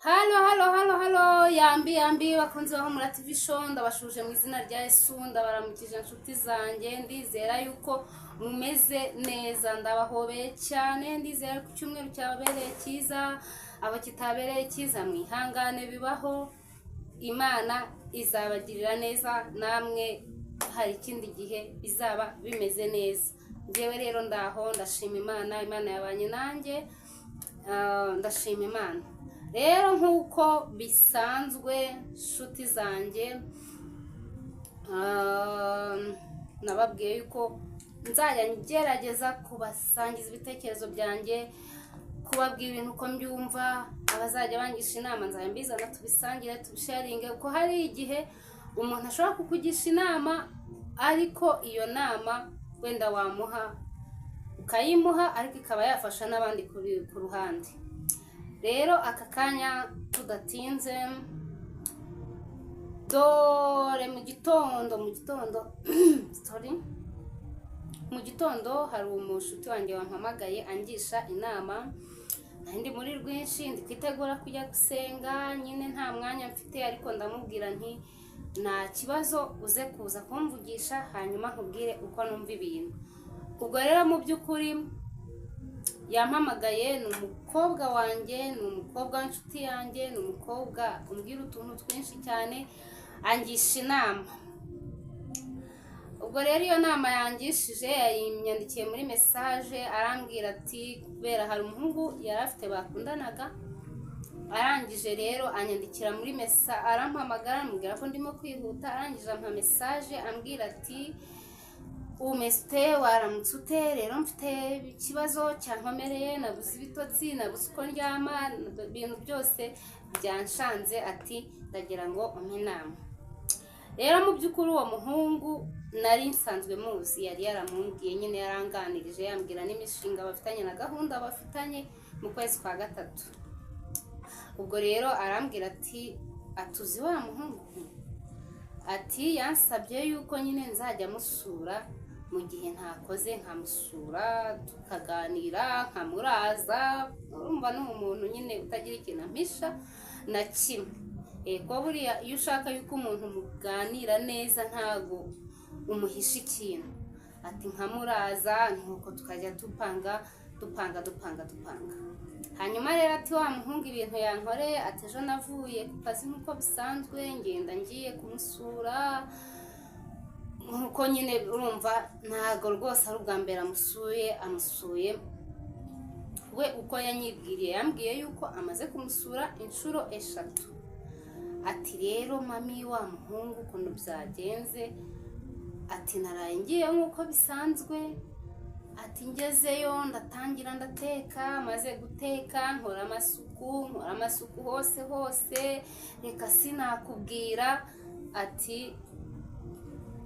Halo, yambi bakunze baho muri TV show, ndabashuje mu izina rya Yesu, ndabaramukije inshuti zanjye, ndizera yuko mumeze neza, ndabahobeye cyane, ndizera ko cyumweru cyababereye cyiza, abo kitabereye cyiza mwihangane bibaho, Imana izabagirira neza, namwe hari ikindi gihe bizaba bimeze neza. Ngewe rero ndaho ndashima Imana yabanye nanjye, ndashima Imana. Rero nkuko bisanzwe nshuti zanjye, nababwiye yuko nzajya ngerageza kubasangiza ibitekerezo byanjye, kubabwira ibintu uko mbyumva, abazajya bangisha inama nzajya mbizana tubisangire tubisharinge, kuko hari igihe umuntu ashobora kukugisha inama ariko iyo nama wenda wamuha ukayimuha ariko ikaba yafasha n'abandi ku ruhande. Rero aka kanya tudatinze, dore mu gitondo hari umushuti wanjye wampamagaye angisha inama. Ndi muri rwinshi, ndi kwitegura kujya gusenga, nyine nta mwanya mfite, ariko ndamubwira nti nta kibazo, uze kuza kumvugisha hanyuma nkubwire uko numva ibintu. Ubwo rero mu by'ukuri yampamagaye, ni umukobwa wanjye, ni umukobwa w'inshuti yanjye, ni umukobwa umbwira utuntu twinshi cyane, angisha inama. Ubwo rero iyo nama yangishije yayinyandikiye muri message, arambwira ati kubera hari umuhungu yari afite bakundanaga, arangije rero anyandikira muri message, arampamagara ambwira ko ndimo kwihuta, arangije ampa message ambwira ati umeste waramutse ute, rero mfite ikibazo cyankomereye, nabuze ibitotsi, nabuze uko ndyama, ibintu byose byanshanze, ati ndagira ngo umpe inama. Rero mu by'ukuri uwo muhungu nari nsanzwe muzi, yari yaramumbwiye, nyine yaranganirije, yambwira n'imishinga bafitanye na gahunda bafitanye mu kwezi kwa gatatu. Ubwo rero arambwira ati atuzi wa muhungu, ati yansabye yuko nyine nzajya musura mu gihe ntakoze, nkamusura tukaganira, nkamuraza. Urumva ni umuntu nyine utagira ikintu ampisha na kimwe. Ko buriya iyo ushaka yuko umuntu muganira neza ntago umuhisha ikintu. Ati nkamuraza, nuko tukajya dupanga. Hanyuma rero ati wa muhungu ibintu yankoreye, ati ejo navuye ku kazi nk'uko bisanzwe, ngenda ngiye kumusura, nkuko nyine urumva ntago rwose ari ubwa mbere amusuye we. Uko yanyibwiriye, yambwiye yuko amaze kumusura inshuro 3. Ati rero mami wa muhungu ukuntu byagenze, ati naraye ngiye nk'uko bisanzwe, ati ngezeyo ndatangira ndateka, maze guteka nkora amasuku hose, reka sinakubwira. Ati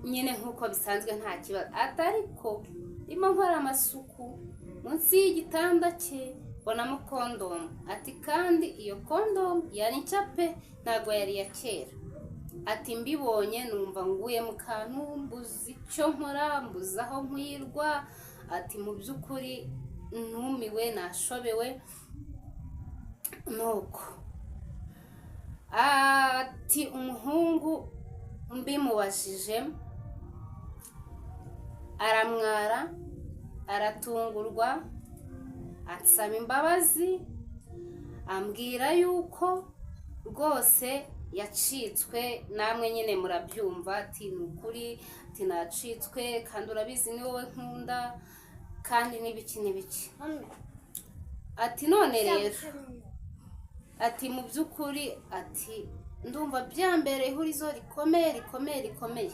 nyine nk'uko bisanzwe nta kibazo, atariko ndimo nkora amasuku munsi y'igitanda cye mbonamo kondomu. Ati kandi iyo kondomu yari nshya pe, ntabwo yari iya kera. Ati mbibonye numva nguye mu kantu, mbuze icyo nkora, mbuze aho nkwirwa. Ati mu by'ukuri numiwe, nashobewe nuko. Ati umuhungu mbimubajije aramwara, aratungurwa, ansaba imbabazi, ambwira yuko rwose yacitswe, namwe nyine murabyumva. Ati nukuri, ati nacitswe, kandi urabizi ni wowe nkunda, kandi n'ibiki. Ati none rero, ati mu by'ukuri, ati ndumva byambere ihurizo rikomeye.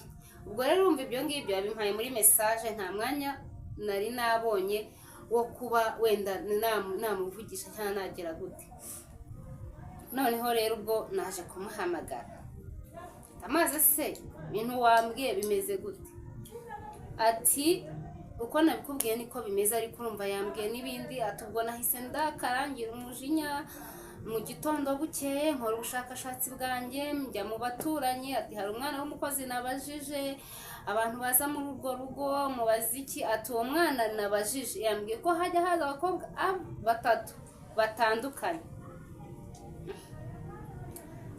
Ubwo rero urumva ibyo ngibyo yabimpaye muri message, nta mwanya nari nabonye wo kuba wenda namuvugisha cyangwa nagira gute. Noneho rero ubwo naje kumuhamagara, amaze se ibintu wambwiye bimeze gute? Ati uko nabikubwiye niko bimeze, ariko urumva yambwiye n'ibindi. Ati ubwo nahise ndakarangira umujinya, mu gitondo bukeye nkora ubushakashatsi bwanjye, njya mu baturanyi. Ati hari umwana w'umukozi nabajije, abantu baza muri urwo rugo mubaza iki? Ati uwo mwana nabajije yambwiye ko hajya haza abakobwa 3 batandukanye.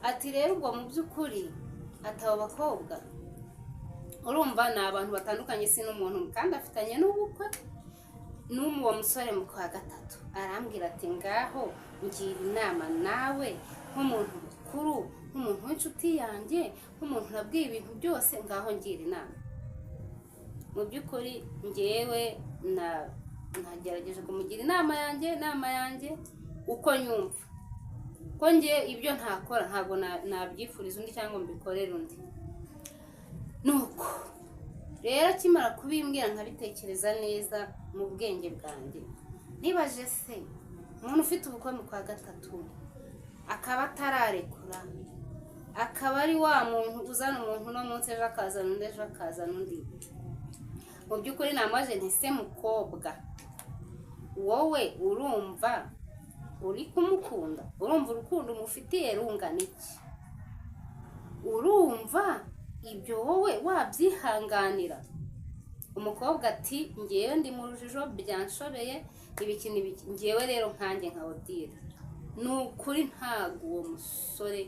ati rero ubwo mu by'ukuri ataba bakobwa urumva ni abantu batandukanye, si n'umuntu kandi afitanye n'ubukwe n'uwo musore mu kwa gatatu. Arambwira ati ngaho ngira inama nawe nk'umuntu mukuru, nk'umuntu w'inshuti yanjye, nk'umuntu nabwiye ibintu byose, ngaho ngira inama. Mu by'ukuri ngewe nagerageje kumugira inama yanjye uko nyumva ko nge ibyo ntakora ntabwo nabyifuriza undi cyangwa mbikorera undi. Nuko rero akimara kubimbwira nkabitekereza neza mu bwenge bwanjye, nibaje se umuntu ufite ubukwe mu kwa gatatu akaba atararekura, akaba ari wa muntu uzana umuntu no munsi ejo akazana undi, ejo akazana undi. Mu by'ukuri namaje ntise mukobwa, wowe urumva uri kumukunda? Urumva urukundo umufitiye rungana iki? Urumva ibyo wowe wabyihanganira? Umukobwa ati ngewe ndi mu rujijo byanshobeye ibiki n'ibiki. Ngewe rero nkanjye nka Odile ni ukuri ntabwo uwo musore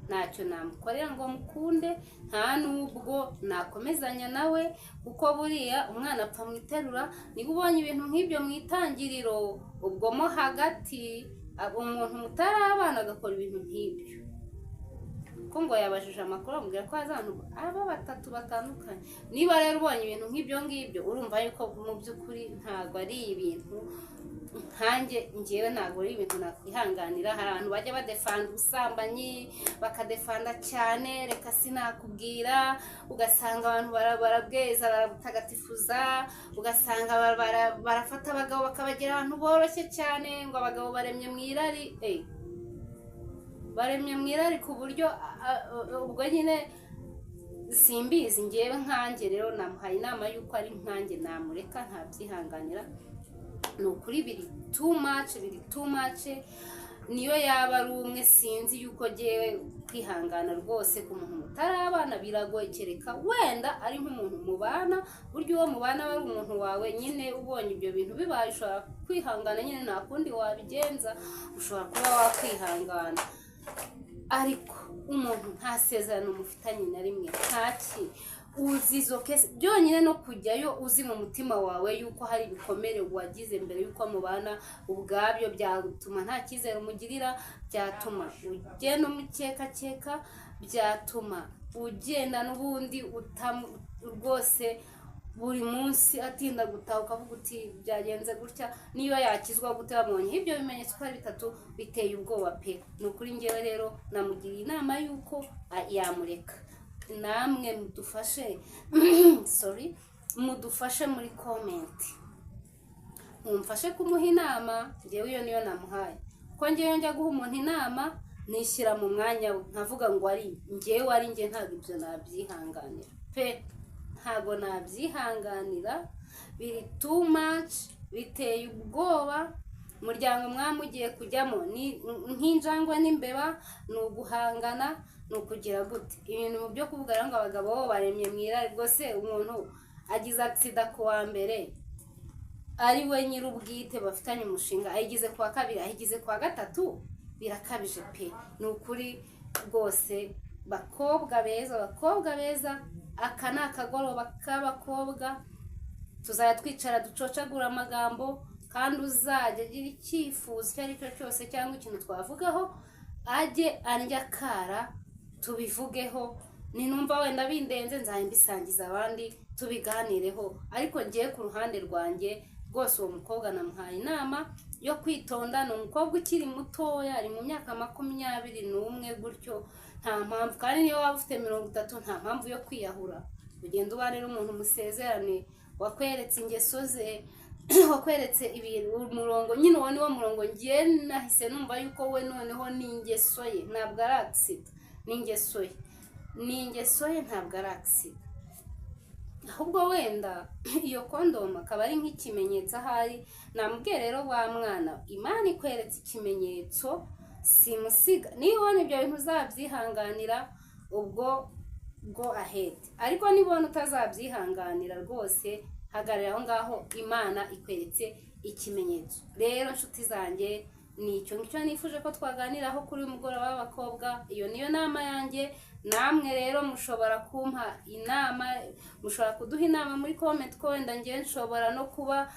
ntacyo namukorera ngo mukunde, nta nubwo nakomezanya nawe, kuko buriya umwana apfa mu iterura. Niba ubonye ibintu nk'ibyo mu itangiriro, ubwo mo hagati umuntu mutarabana agakora ibintu nk'ibyo, ko ngo yabajije amakuru amubwira ko haza abantu aba batatu batandukanye. Niba rero ubonye ibintu nk'ibyo ngibyo, urumva yuko mu by'ukuri ntabwo ari ibintu nkanjye ngewe ntabwo ari ibintu nakwihanganira. Hari abantu bajya badefanda ubusambanyi bakadefanda cyane, reka sinakubwira, ugasanga abantu barabweza barabutagatifuza, ugasanga barafata abagabo bakabagira abantu boroshye cyane, ngo abagabo baremye mu irari, baremye mu irari ku buryo ubwo nyine simbizi. Ngewe nkanjye rero namuhaye inama y'uko ari nkanjye namureka, ntabyihanganira. Ni ukuri biri too much. Niyo yaba ari umwe sinzi yuko ngewe kwihangana rwose ku muntu mutarabana biragoye, kereka wenda ari nk'umuntu mubana. Buryo uwo mubana aba ari umuntu wawe nyine, ubonye ibyo bintu bibaye ushobora kwihangana nyine, nta kundi wabigenza, ushobora kuba wakwihangana. Ariko umuntu nta sezerano mufitanye na rimwe, ntaki uzi izo kese byonyine no kujyayo uzi mu mutima wawe yuko hari ibikomere wagize mbere yuko mubana, ubwabyo byatuma nta cyizere umugirira, byatuma ugenda umukeka, byatuma ugenda n'ubundi rwose buri munsi atinda gutaha, ukavuga uti byagenze gutya, niyo yakizwa gute wabonye ibyo bimenyetso ko ari bitatu, biteye ubwoba pe. Ni ukuri ngewe rero namugiriye inama yuko yamureka. Namwe mudufashe mudufashe muri comment, mumfashe kumuha inama. Ngewe iyo niyo namuhaye, ko ngewe njya guha umuntu inama nishyira mu mwanya we, nkavuga ngo ari nge ntabwo ibyo nabyihanganira pe, ntabwo nabyihanganira. Biri too much, biteye ubwoba. Umuryango mwamugiye kujyamo ni nk'injangwe n'imbeba, ni uguhangana, ni ukugira gute. Ibintu byo kuvuga ngo abagabo bo baremye mu irari, rwose umuntu agize accident ku wa mbere ari we nyir'ubwite bafitanye umushinga, ayigize ku wa kabiri, ayigize ku wa gatatu, birakabije pe. Ni ukuri rwose bakobwa beza, aka ni akagoroba k'abakobwa, tuzajya twicara ducocagura amagambo, kandi uzajya agira icyifuzo icyo ari cyo cyose cyangwa ikintu twavugaho ajye andya kara tubivugeho. Ninumva wenda bindenze nzajya mbisangiza abandi tubiganireho. Ariko ngiye ku ruhande rwanjye rwose uwo mukobwa namuhaye inama yo kwitonda. Ni umukobwa ukiri mutoya, ari mu myaka 21 gutyo, nta mpamvu. Kandi niyo waba ufite 30 nta mpamvu yo kwiyahura. Ugenda ubane n'umuntu musezerane, wakweretse ingeso ze, wakweretse ibintu umurongo nyine, uwo niwo murongo. Ngiye nahise numva yuko we noneho ni ingeso ye, ntabwo ari accident. Ni ingeso ye, ntabwo ari accident. Ahubwo wenda iyo kondoma akaba ari nk'ikimenyetso ahari. Namubwiye rero wa mwana, Imana ikweretse ikimenyetso, simusiga. Niba ubona ibyo bintu uzabyihanganira, ubwo go ahead. Ariko niba ubona utazabyihanganira rwose, hagarara aho ngaho, Imana ikweretse ikimenyetso. Rero nshuti zanjye, nicyo ngicyo nifuje ko twaganiraho kuri uyu mugoroba w'abakobwa. Iyo niyo nama yanjye. Namwe rero mushobora kumpa inama, mushobora kuduha inama muri comment ko wenda njye nshobora no kuba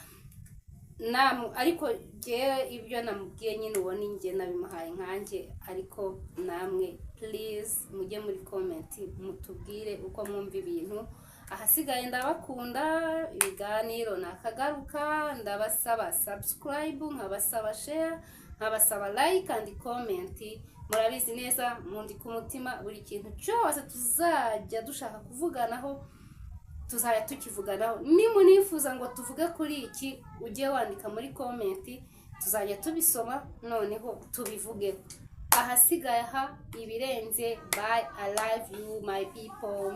ariko jewe ibyo namubwiye nyine uwo ni njye nabimuhaye nkanjye, ariko namwe please mujye muri comment mutubwire uko mwumva ibintu. Ahasigaye ndabakunda, ibiganiro nakagaruka, ndabasaba subscribe, nkabasaba share, nkabasaba like and comment. Murabizi neza mundi ku mutima buri kintu cyose tuzajya dushaka kuvuganaho tuzajya tukivuganaho. Nimunifuza ngo tuvuge kuri iki ujye wandika muri comment, tuzajya tubisoma noneho tubivuge. Ahasigaye ibirenze. Bye, I love you my people.